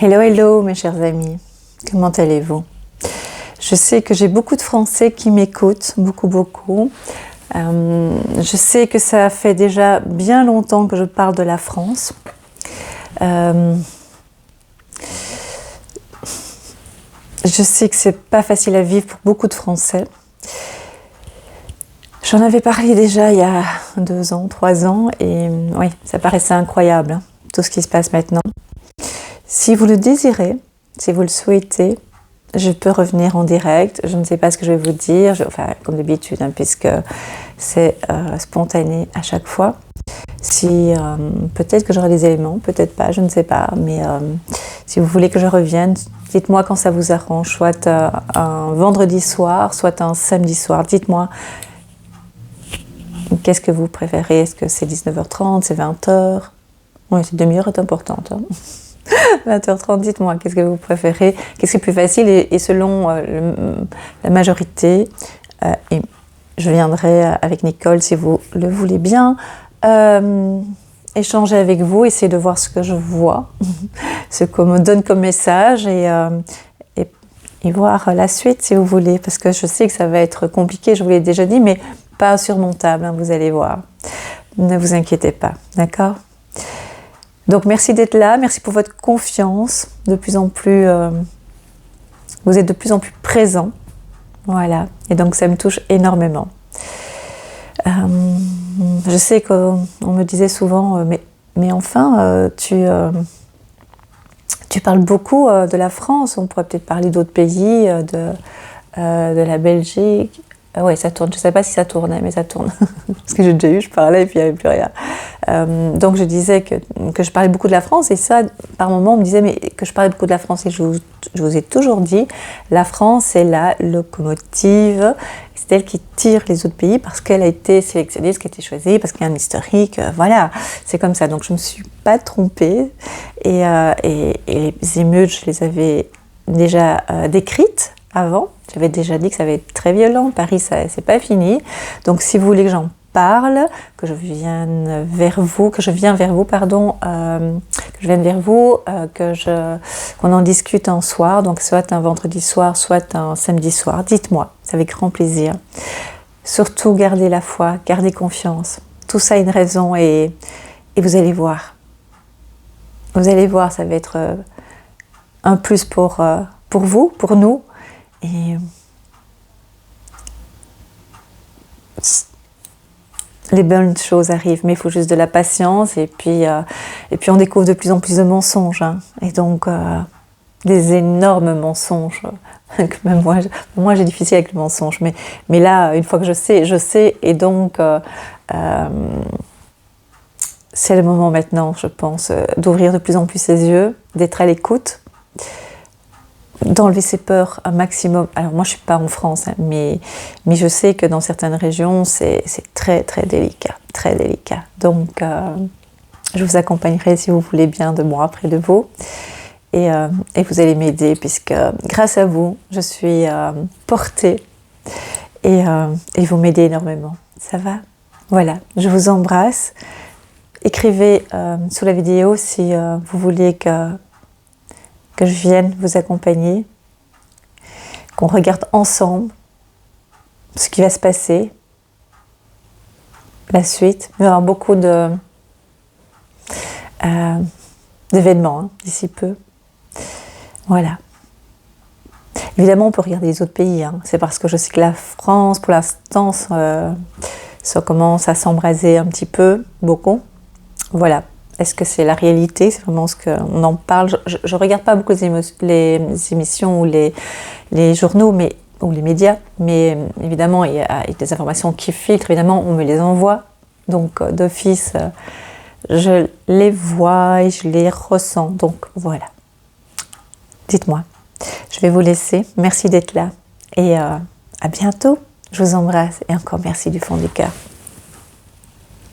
Hello, hello mes chers amis, comment allez-vous? Je sais que j'ai beaucoup de Français qui m'écoutent, beaucoup. Je sais que ça fait déjà bien longtemps que je parle de la France. Je sais que c'est pas facile à vivre pour beaucoup de Français. J'en avais parlé déjà il y a 2 ans, 3 ans, et oui, ça paraissait incroyable, hein, tout ce qui se passe maintenant. Si vous le désirez, si vous le souhaitez, je peux revenir en direct. Je ne sais pas ce que je vais vous dire, comme d'habitude, hein, puisque c'est spontané à chaque fois. Si peut-être que j'aurai des éléments, peut-être pas, je ne sais pas. Mais si vous voulez que je revienne, dites-moi quand ça vous arrange, soit un vendredi soir, soit un samedi soir. Dites-moi qu'est-ce que vous préférez. Est-ce que c'est 19h30, c'est 20h? Oui, cette demi-heure est importante. Hein. 20h30, dites-moi, qu'est-ce que vous préférez? Qu'est-ce qui est plus facile? Et selon la majorité, et je viendrai avec Nicole, si vous le voulez bien, échanger avec vous, essayer de voir ce que je vois, ce qu'on me donne comme message, et voir la suite, si vous voulez, parce que je sais que ça va être compliqué, je vous l'ai déjà dit, mais pas insurmontable, hein, vous allez voir. Ne vous inquiétez pas, d'accord? Donc merci d'être là, merci pour votre confiance, de plus en plus, vous êtes de plus en plus présents, voilà, et donc ça me touche énormément. Je sais qu'on me disait souvent, mais enfin, tu parles beaucoup de la France, on pourrait peut-être parler d'autres pays, de la Belgique. Oui, ça tourne. Je ne sais pas si ça tournait, mais ça tourne. Parce que j'ai déjà eu, je parlais et puis il n'y avait plus rien. Donc je disais que je parlais beaucoup de la France, et ça, par moments, on me disait mais que je parlais beaucoup de la France, et je vous ai toujours dit, la France, c'est la locomotive, c'est elle qui tire les autres pays parce qu'elle a été sélectionnée, ce qui a été choisi, parce qu'il y a un historique, voilà, c'est comme ça. Donc je ne me suis pas trompée, et les émeutes, je les avais déjà décrites avant. J'avais déjà dit que ça va être très violent. Paris, c'est pas fini. Donc, si vous voulez que j'en parle, que je vienne vers vous, que je vienne vers vous, qu'on en discute un soir, donc soit un vendredi soir, soit un samedi soir. Dites-moi, c'est avec grand plaisir. Surtout, gardez la foi, gardez confiance. Tout ça a une raison, et vous allez voir. Vous allez voir, ça va être un plus pour vous, pour nous. Et les bonnes choses arrivent, mais il faut juste de la patience, et puis on découvre de plus en plus de mensonges, hein, et donc des énormes mensonges que même moi j'ai difficile avec le mensonge, mais là, une fois que je sais, et donc c'est le moment maintenant, je pense, d'ouvrir de plus en plus ses yeux, d'être à l'écoute, d'enlever ses peurs un maximum. Alors moi je suis pas en France, hein, mais je sais que dans certaines régions c'est très très délicat. Donc je vous accompagnerai, si vous voulez bien, de moi près de vous, et vous allez m'aider, puisque grâce à vous je suis portée, et vous m'aidez énormément. Ça va? Voilà, je vous embrasse. Écrivez sous la vidéo si vous vouliez que je vienne vous accompagner, qu'on regarde ensemble ce qui va se passer, la suite. Il va y avoir beaucoup d'événements, hein, d'ici peu. Voilà. Évidemment, on peut regarder les autres pays, hein. C'est parce que je sais que la France, pour l'instant, ça commence à s'embraser un petit peu, beaucoup. Voilà. Est-ce que c'est la réalité? C'est vraiment ce qu'on en parle. Je ne regarde pas beaucoup les émissions ou les journaux, ou les médias, mais évidemment, il y a des informations qui filtrent. Évidemment, on me les envoie. Donc, d'office, je les vois et je les ressens. Donc, voilà. Dites-moi. Je vais vous laisser. Merci d'être là. Et à bientôt. Je vous embrasse. Et encore merci du fond du cœur.